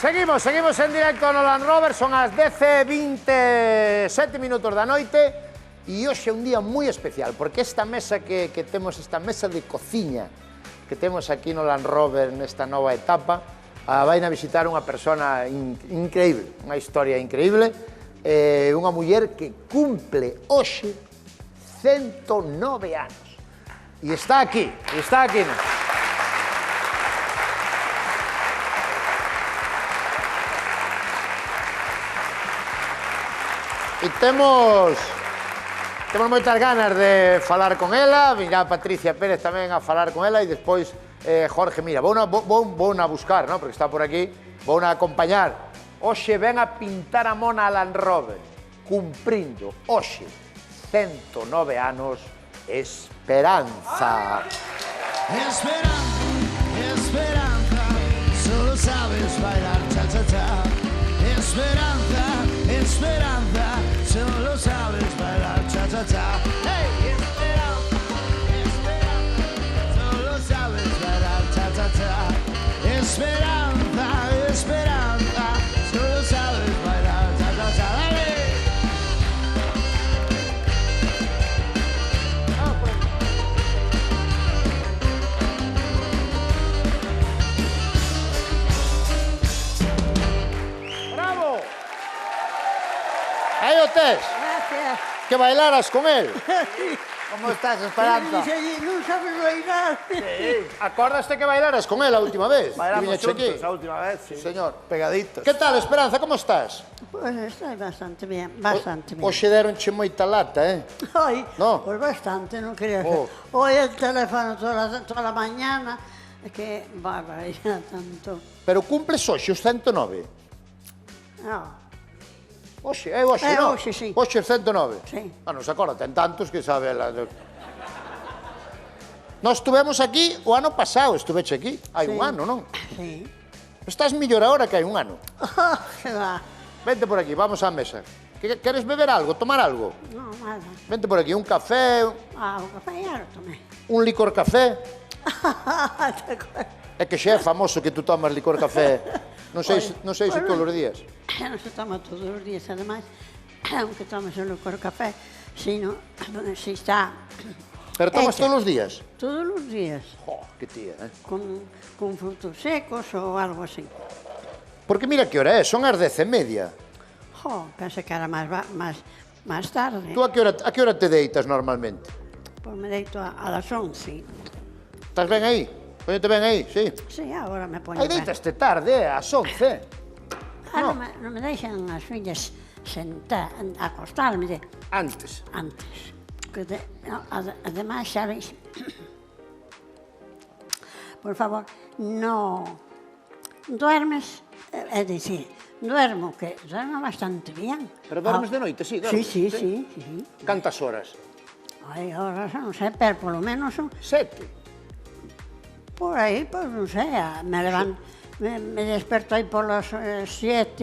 Seguimos en directo no Land Rover, son as 10:27 minutos da noite e hoxe é un día moi especial porque esta mesa que temos, esta mesa de cociña que temos aquí no Land Rover nesta nova etapa, vai a visitar unha persona increíble, unha historia increíble, unha muller que cumple hoxe 109 anos e está aquí. E temos moitas ganas de falar con ela, virá Patricia Pérez tamén a falar con ela e despois Jorge, mira, vou na buscar, porque está por aquí, vou na acompañar. Hoxe ven a pintar a mona a Land Rover, cumprindo hoxe 109 anos, Esperanza. Esperanza, solo sabes bailar cha-cha-cha. Esperanza, solo sabes bailar cha-cha-cha. Hey, Esperanza, solo sabes bailar cha-cha-cha. Esperanza, solo sabes bailar cha-cha-cha. Dale. Bravo! Aí o tes. Gracias. Que bailaras con él. Como estás, Esperanza? Non sabes bailar. Acordaste que bailaras con él a última vez? Bailamos Que viñeche juntos a última vez, sí. Señor. Pegaditos. Que tal, Esperanza, como estás? Pois estoy bastante bien, bastante bien. Hoxe deronche moita lata, Ai, No. pois bastante, non quería Oh. Hoy el teléfono toda la mañana, que barbaridad tanto. Pero cumples hoxe os 109? No, Hoxe, non? hoxe, sí. Hoxe os 109? Sí. Non se acorda, ten tantos que sabe ela. Nós estuvemos aquí o ano pasado, estuveche aquí, hai un ano, non? sí. Estás mellor agora que hai un ano. Se va. Vente por aquí, vamos á mesa. Queres beber algo, tomar algo? No, nada. Vente por aquí, un café, O café ya lo tomé. un licor café. ¿Te acuerdas? É que xa é famoso que tú tomas licor café. Non sei se Bueno. todos os días. No se toma todos los días, además, aunque tomes un licor café, si está Pero tomas hecha todos os días. todos los días, Jo, que tía, con frutos secos o algo así. Porque mira que hora é, son as 10:30. Pensé que era más tarde. Tú a que hora te deitas normalmente? Pues me deito a las 11. Estás ben aí? Póñete ben aí, sí. Sí, ahora me pongo Aí deitaste tarde, ás 11. no me deixan as fillas acostarme Antes. antes. Además, sabes, por favor, no duermes, es decir, duermo bastante bien. Pero dormes de noite, sí, dormes. Sí. Cantas horas? Ay, ahora non sei, pero por lo menos son 7. por aí, pues non sei, me desperto aí por las 7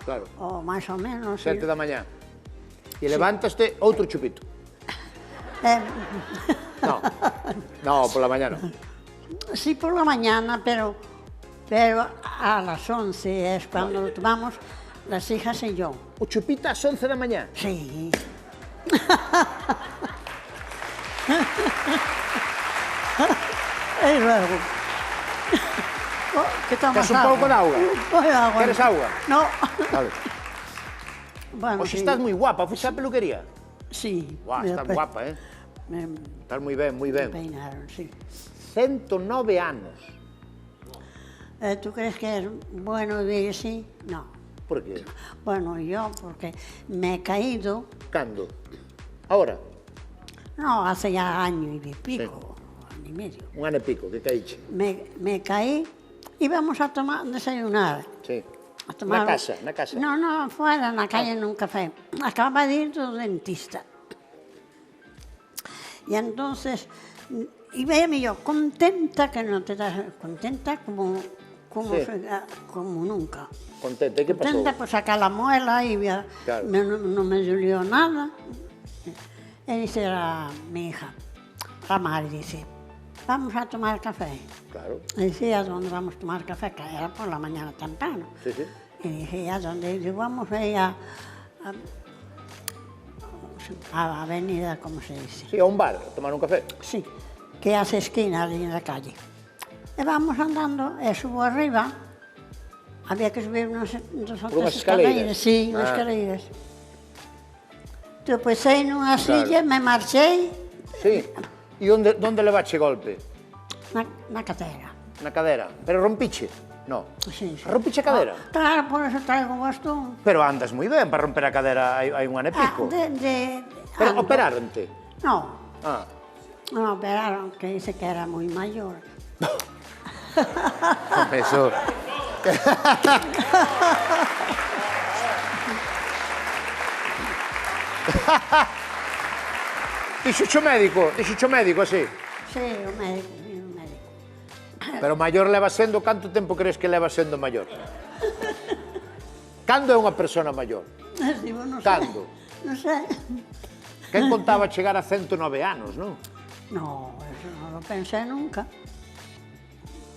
Claro. o máis ou menos. 7 da mañá. E levantaste outro chupito. No, pola mañá non. Sí, por la mañana, pero a las 11 es cuando lo tomamos las hijas y yo. O chupito ás 11 da mañá. Sí. Y luego. ¿Qué tomas? Queres un pouco de auga? Agua. Queres auga? No. Vale. Bueno, Oxe, sí. estás moi guapa, fuiste á peluquería? Sí. Guau, estás guapa, Me Estás moi ben, moi ben. peinaron, sí. 109 anos. ¿Tú crees que es bueno vivir así? No. Por qué? Bueno, yo porque me he caído, Cando? Ahora? no, hace ya año y pico, año y medio. Un ano e pico, que caíche. Me caí, íbamos a desayunar. Sí. A tomar... Na casa. No, fuera, en la calle, en un café. Acababa de ir del dentista. Y entonces, iba yo contenta, que no te das, contenta como Sí. como nunca. Contenta, ¿y qué pasó? Contenta por sacar la muela y Claro. no me dolió nada. Y dice mi hija, la madre dice, vamos a tomar café. Claro. Y decía, ¿dónde vamos a tomar café? Que era por la mañana temprano. Sí, sí. Y decía, ¿dónde? Digo, vamos a ir a la avenida, ¿cómo se dice? Sí, a un bar, a tomar un café. Sí, que hace esquina ali en la calle. Y vamos andando, subo arriba, había que subir unas outras escaleiras. Sí, unas escaleiras. Tropecei nunha silla, me marchei Sí. E onde levache golpe? na cadera. Na cadera. Pero rompiche? No. Sí, sí. Rompiche a cadera? Claro, por eso traigo bastón. Pero andas moi ben para romper a cadera hai un ano e pico. Pero ando. operaronte? No, Ah. no operaron, que dice que era muy mayor. Eso... Dixocho médico, así. Sí, o médico, o médico. Pero maior leva sendo, canto tempo crees que leva sendo maior? Cando é unha persona maior? Digo, no Cando? sé, no sé. Quen contaba chegar a 109 anos, non? No, eso no lo pensé nunca.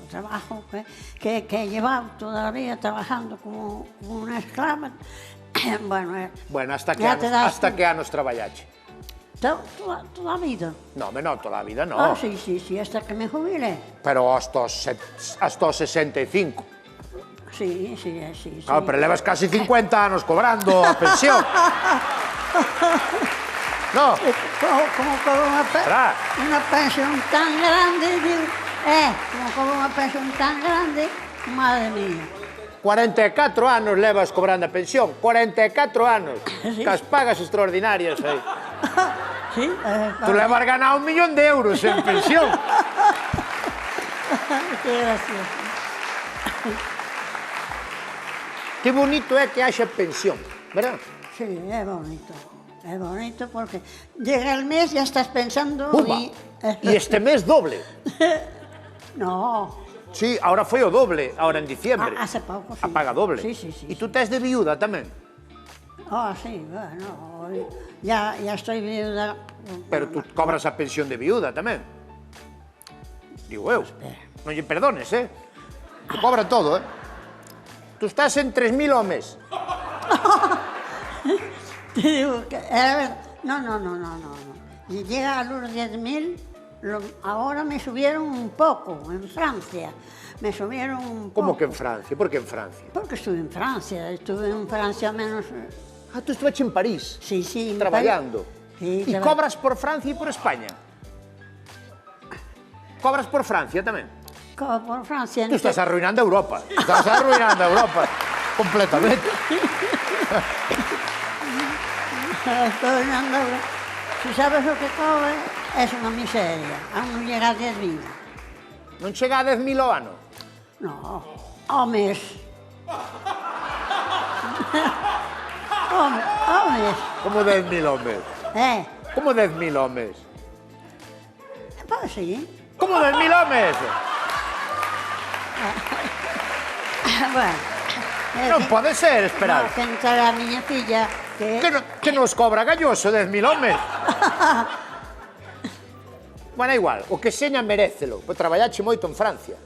El trabajo que he llevado todavía trabajando como una esclava. Bueno, Bueno, hasta ya te das que anos traballache? toda la vida. No, no, toda a vida no. Ah, sí, hasta que me jubilé. Pero hasta os 65. Sí. Claro, pero levas casi 50 anos cobrando a pensión. No. Como cobro una pensión tan grande, digo, como cobro una pensión tan grande, madre mía. 44 anos levas cobrando a pensión, 44 anos, Sí. cas pagas extraordinarias aí. Sí, Tú levas ganado 1 millón de euros en pensión. qué gracioso. Que bonito é que haxa pensión, verdad? Sí, es bonito. Es bonito porque llega el mes y ya estás pensando Pumba. E este mes doble. No, Sí, ahora foi o doble, ahora en diciembre. hace poco, sí. A paga doble. Sí. E tú tes de viuda tamén. Sí, bueno, hoy ya estoy viuda. Pero tú cobras a pensión de viuda tamén. Digo eu. Non lle perdones, Tú cobra todo, Tú estás en 3.000 ao mes. Te digo que era verdad. No. Y llega a los 10.000, ahora me subieron un poco en Francia. Me subieron un poco. Como que en Francia? Por que en Francia? Porque estuve en Francia menos. Ah, tú estuveche en París. Sí, Traballando. Sí, E cobras por Francia e por España? Cobras por Francia tamén? Como por Francia. Tú estás arruinando Europa. Estás arruinando Europa. Completamente. Estoy arruinando Europa. Si sabes lo que cobra, es una miseria. Aún no llega a 10.000. Non chega a 10.000 ao ano? No, ao mes. Ao mes. Como 10.000 ao mes? Como 10.000 ao mes? Pues sí. Como 10.000 ao mes? Bueno. Non pode ser, esperar. No, que entra a miña filla Que nos cobra Galloso 10.000 ao mes? Bueno, igual, o que seña merécelo, pois traballache moito en Francia.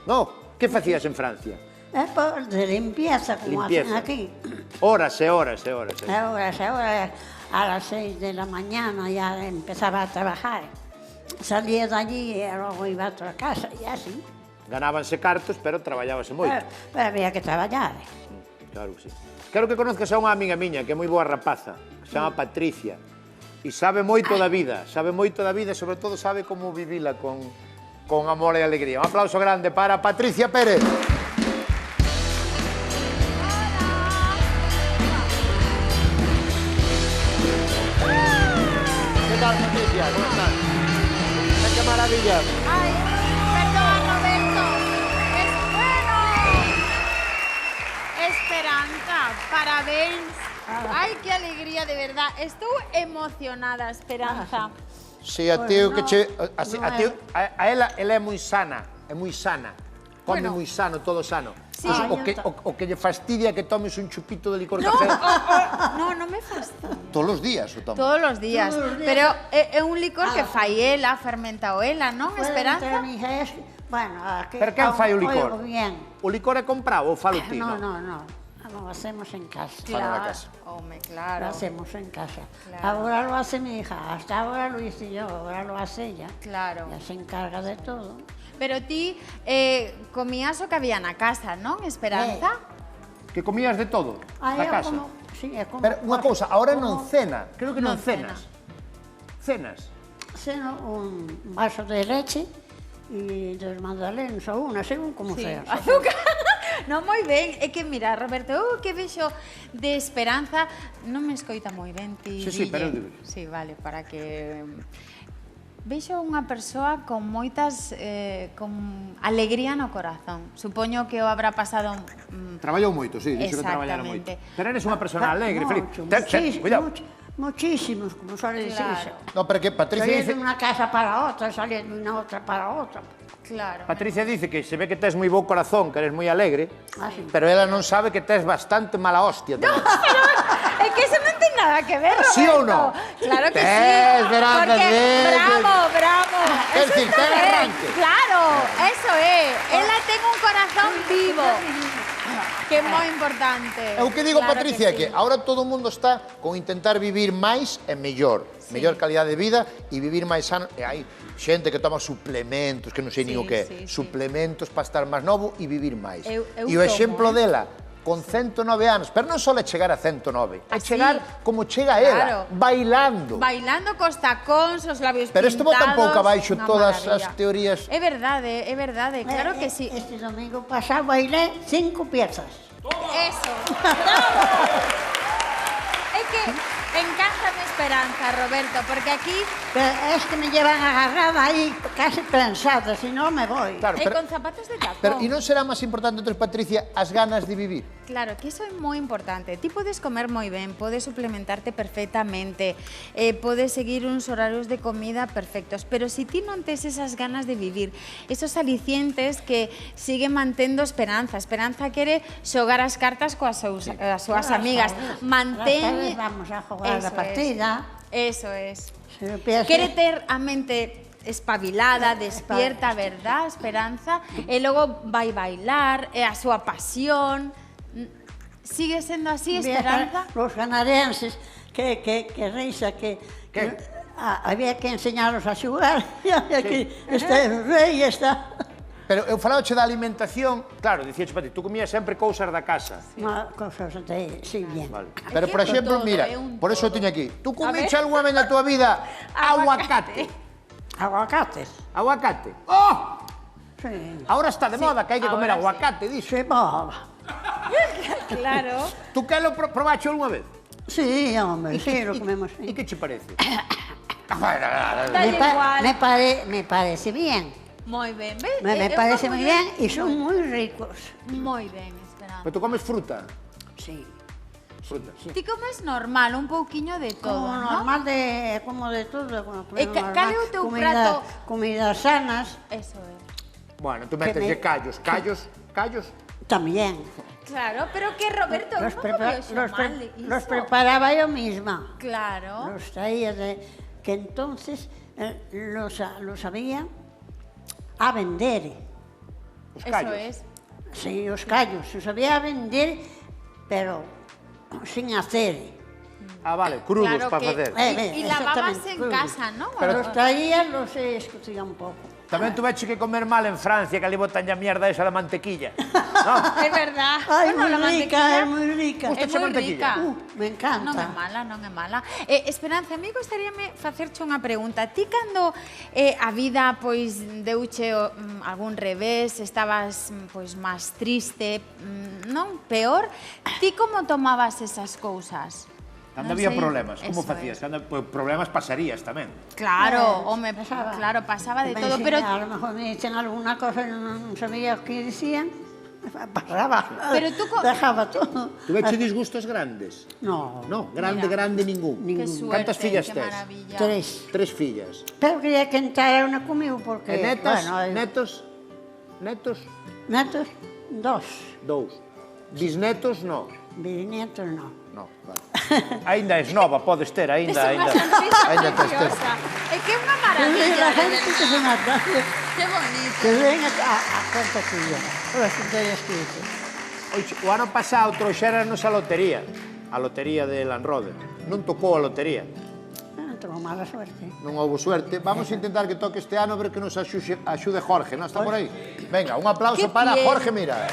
No? Que facías en Francia? Pues de limpieza, como hacen Limpieza. aquí. Horas e horas e horas. Ahora a las 6 de la mañana ya empezaba a trabajar. Salía de allí y luego iba a otra casa y así. Ganábanse cartos, pero traballábase moito. Pero había que trabajar. Claro que sí. Quero que conozcas a unha amiga miña, que é moi boa rapaza, que se chama Patricia, e sabe moito da vida, e sobre todo sabe como vivila con amor e alegría. Un aplauso grande para Patricia Pérez. ¿Qué tal, Patricia? ¿Cómo estás? ¡Qué maravilla! Ay, perdón, Roberto. Es bueno. Esperanza, parabéns. Ay, qué alegría, de verdad. Estou emocionada, Esperanza. Sí, a ti o que che... A ela é moi sana, come Bueno. moi sano, todo sano. Sí. O que lle fastidia que tomes un chupito de licor No, café no me fastidia. todos os días o tomas. Todos os días. Todos os días. Pero é un licor que fai ela, fermenta o ela, non, Esperanza? Bueno, aquí... Pero quen fai o licor? Bien. O licor é comprado ou falo ti? No. Lo hacemos en casa. Fala na casa. Home, Lo claro. hacemos en casa. Claro. Ahora lo hace mi hija, hasta ahora lo hice yo, ahora lo hace ella. Claro. Ya se encarga de todo. Pero ti comías o que había na casa, non, Esperanza? Que comías de todo Ah, na eu casa. sí, é como... Pero unha cousa, ahora non como- cena, creo que non Non cena. cenas. Cenas. Ceno un vaso de leche y dos magdalenas o una, según como sea. Azúcar. Non moi ben, é que mira, Roberto, eu que vexo de Esperanza, non me escoita moi ben ti. Sí, pero eu dille. digo. Sí, vale, para que vexo unha persoa con moitas con alegría no corazón. Supoño que o habrá pasado Traballou moito, sí, dixo que traballara moito. Exactamente. Pero eres unha persona alegre, Felipe. Cuidado. Muchísimos, como suele decirse. No, pero que Patricia Saliendo dice, de una casa para otra, saliendo de una otra para otra. Claro. Patricia dice que se ve que tes moi bo corazón, que eres moi alegre, Ah, sí. pero ela non sabe que tes bastante mala hostia tamén. É que eso non ten nada que ver, Roberto. ¿Sí ou no? Claro que sí. Esperanza, Porque, sí. bravo. Es Eso decir, está ten ben. arranque. Claro, eso é. Ela ten un corazón vivo. Que é moi importante. É o que digo, Claro Patricia, sí. que ahora todo o mundo está con intentar vivir máis e mellor. Mellor calidade de vida e vivir máis sano. E hai xente que toma suplementos, que non sei nin o que é. sí. Suplementos para estar máis novo e vivir máis. Eu E o tomo, exemplo dela, con 109 anos, pero non só é chegar a 109, é Así. chegar como chega ela, Claro. bailando. Bailando cos tacóns, os labios Pero isto bota un pintados. pouco abaixo Unha todas maravilla. as teorías. É verdade, claro que sí. Este domingo pasado bailé 5 piezas. Eso. Bravo. É que encántame Esperanza, Roberto, porque aquí Pero es que me llevan agarrada ahí casi prensada, si no me voy. Claro, é pero, con zapatos de tacón. pero e non será máis importante, entonces, Patricia, as ganas de vivir? Claro, que iso é moi importante. Ti podes comer moi ben, podes suplementarte perfectamente, podes seguir uns horarios de comida perfectos, pero se ti non tes esas ganas de vivir, esos alicientes que sigue mantendo Esperanza. Esperanza quere xogar as cartas coas as súas amigas. Mantén... Vamos a jugar Eso la partida. Eso es. Si empieza- Quere ter a mente espabilada, despierta, verdad, Esperanza? E logo vai bailar, é a súa pasión. Sigue sendo así, Esperanza? Los canadenses, que risa, que había que enseñarlos a jugar. Y aquí está el rey, está... Pero eu falaoche da alimentación, claro, dicíache, Pati, tú comías sempre cousas da casa. Una cosa de... Sí, bien. Vale. Pero, que por con exemplo, todo, mira, un por eso todo. teño aquí. Tú A comiche ver. algunha vez na tua vida aguacate? Aguacates. Aguacate. Oh! Sí. Ahora está de moda que hai que comer ahora sí. aguacate, dixo. Sí, boba. Claro. Tú que lo probache algunha vez? Sí, hombre, sí, lo comemos. E que che parece? Dale igual. Me parece bien. Moi ben, Me parece muy bien y son muy ricos. Moi ben, Esperanza. Pero tú comes fruta? Sí. Fruta. Ti comes normal, un pouquiño de todo, Como ¿no? normal como de todo. Como cal é o teu prato? Comidas sanas Eso é. Bueno, tú meteslle callos. Callos. también. Claro, pero que Roberto, Los, non prepa- comió los pre- mal los iso. preparaba yo misma. Claro. Los traía que entonces los había a vender. Os Eso callos. es. Sí, los callos. Los había a vender, pero sin hacer. Ah, vale, crudos Claro para que- facer. Y lavabas exactamente, en crudos. casa, ¿no? Pero Los traía, los escocía un poco. Tamén tuveche que comer mal en Francia, que ali botan a mierda esa da mantequilla. No? Es verdad. Ay, Bueno, la muy rica, mantequilla es muy rica. Gusta É che moi mantequilla? rica. Me encanta. Non é mala, non é mala. Esperanza, a mí gostaríame facerche unha pregunta. Ti cando a vida pois deuche algún revés, estabas pois máis triste, non? Peor, ti como tomabas esas cousas? Cando Non había sei, problemas, como eso facías? Cando, pues, problemas pasarías tamén. Claro, home, Pasaba. claro, pasaba de Me todo, decían, pero a lo mejor me dicen alguna cosa y no sabía qué decían. Pasaba. Pero tú Dejaba todo. Tuveche disgustos grandes? No, No, grande, Mira. grande ningún. que suerte, Cantas fillas que tes? maravilla. 3. 3 fillas. Pero quería que entrara una conmigo porque... E netas? bueno, Netos? Netos? Netos, 2. 2. Bisnetos, no. Bisnietos, no. No, vale. Ainda es nova, podes ter, ainda tes ter. É que é unha maravilla. La gente que se mata. Que bonito. Que ven a cuenta tuya. Todas as tonterías que dices. Oxe, o ano pasado trouxéranos a lotería de Land Rover. Non tocou a lotería, Non tengo mala suerte. non houve suerte. Vamos a intentar que toque este ano, a ver que nos axude Jorge, non? Está por aí? Venga, un aplauso Que para bien. Jorge Mira.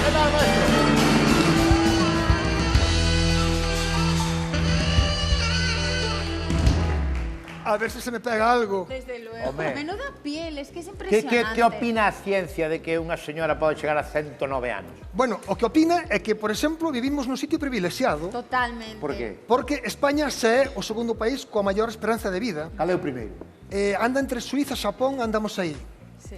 ¿Qué tal, maestro? A ver se me pega algo. Desde luego. Home. Menuda piel, es que es Que impresionante. opina a ciencia de que unha señora pode chegar a 109 anos? Bueno, o que opina é que, por exemplo, vivimos nun sitio privilexiado Totalmente. Por qué? porque España se é o segundo país coa maior esperanza de vida. Cal é o primeiro? Anda entre Suiza e Xapón, andamos aí. Sí.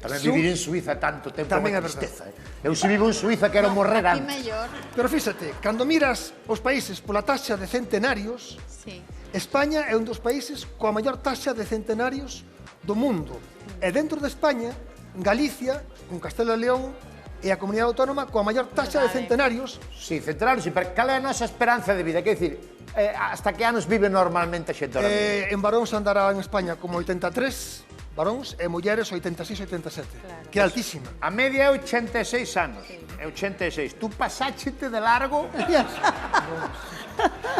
Tamén vivir en Suiza tanto tempo é Tamén unha é verdade. tristeza. Eu se vivo en Suiza quero morrer Aquí antes. mellor. Pero fíxate, cando miras os países pola taxa de centenarios, Sí. España é un dos países coa maior taxa de centenarios do mundo. E dentro de España, Galicia, con Castelo e León, é a comunidade autónoma coa maior taxa de Verdade. centenarios. Sí, centenario, sí, pero cal é a nosa esperanza de vida? Quer dicir, hasta que anos vive normalmente a xente ahora mismo? En varóns andará en España como 83 varóns e mulleres 86-87, Claro. que é altísima. A media é 86 anos. É 86. Tú pasáchete de largo.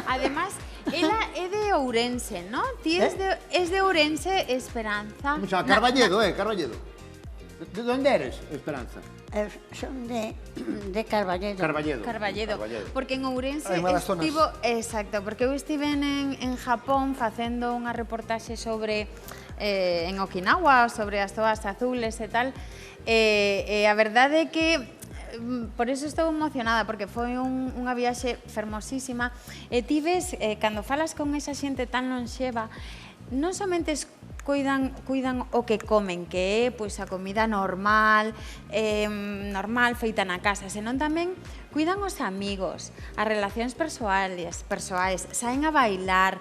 Además, ela é de Ourense, ¿no? Ti es de Ourense, Esperanza. Como se chama? Carballedo, Carballedo. De onde eres, Esperanza? Son de Carballedo. Carballedo. Carballedo. Porque en Ourense Hai malas zonas. estivo... Exacto, porque eu estive en Japón facendo unha reportaxe sobre en Okinawa, sobre as toas azules e tal, e a verdade é que por eso estou emocionada, porque foi unha viaxe fermosísima, e ti ves, cando falas con esa xente tan lonxeva, non somente cuidan o que comen, que é pois, a comida normal, feita na casa, senón tamén cuidan os amigos, as relacións persoais, saen a bailar,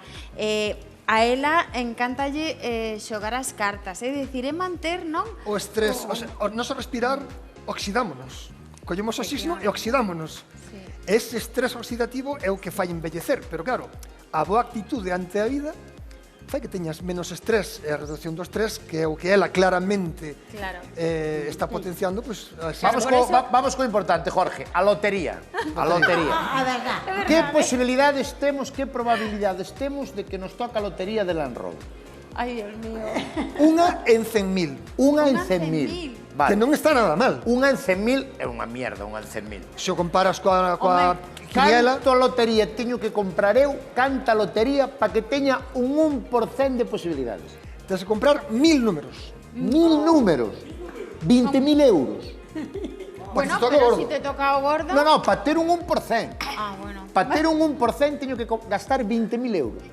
a ela encántalle xogar as cartas, é dicir, é manter, non? O estrés, o noso respirar, oxidámonos. Collemos oxígeno e oxidámonos. Sí. Ese estrés oxidativo é o que fai envellecer, pero claro, a boa actitude ante a vida fai que teñas menos estrés e a reducción do estrés, que é o que ela claramente Claro. está potenciando, pues, Vamos co importante, Jorge, a lotería. A lotería. A verdad. Que posibilidades temos, que probabilidades temos de que nos toca a lotería de Land Rover? Ai, Dios mío. unha en 100.000, Unha en Unha 100.000. 100.000. Vale. que non está nada mal. Unha en 100.000 é unha mierda, unha en 100.000. Se o comparas coa Home, quiniela, Canto lotería teño que comprar eu, canta lotería, para que teña un 1% de posibilidades? tens que comprar 1000 números. 1000 números. 20.000 euros. Bueno, toca pero gordo. si te toca o gordo... No, para ter un 1%. Ah, bueno. Para ter un 1% teño que gastar 20.000 euros.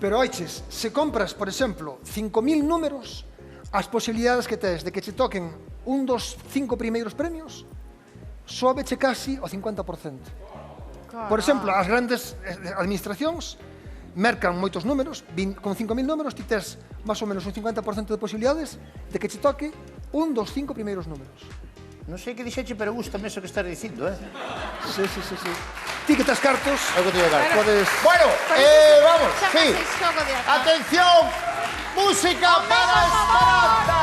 Pero oiches, se compras, por exemplo, 5.000 números, as posibilidades que tes de que che toquen un dos 5 primeiros premios sobeche casi o 50%. Por exemplo, as grandes administracións mercan moitos números, con 5.000 números ti tes máis ou menos un 50% de posibilidades de que che toque un dos 5 primeiros números. Non sei que dixeche, pero gustame eso que estás dicindo, Sí. Ti que tes cartos, É o que te digo, claro. podes... Bueno, Por eso vamos, sí. chamase xogo de azar. Atención, música para Esperanza.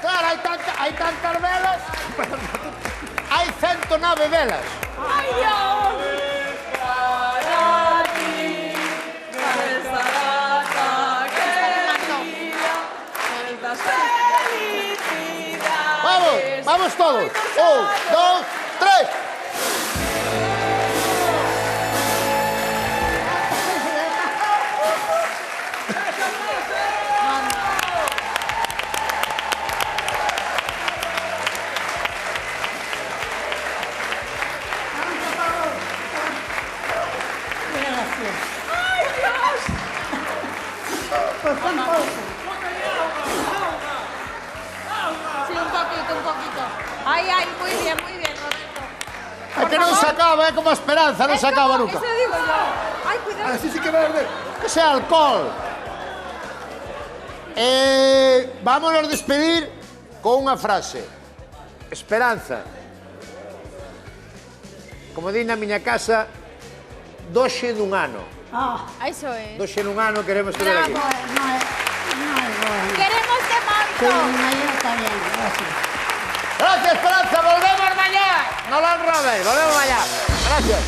Claro, hai tantas velas. Hai 109 velas. ¡Ay, Dios! Vamos todos. 1, 2, 3. Gracias. Pues tan pouco. Sí, un poquito. Ay, muy bien, Roberto. É que non se acaba, é como a esperanza, non se acaba nunca. Eso digo yo. Ay, cuidado. Así sí que va a arder. Que sea alcohol. Vámonos despedir con unha frase. Esperanza. Como di na miña casa, doxe dun ano. Ah, Eso es. Doxe dun ano queremos ter aquí. no es bueno. Queremos de Sí, moito. mañana está bien, gracias. Gracias, Esperanza. Volvemos mañá. No la enrobes. Volvemos mañá. Gracias.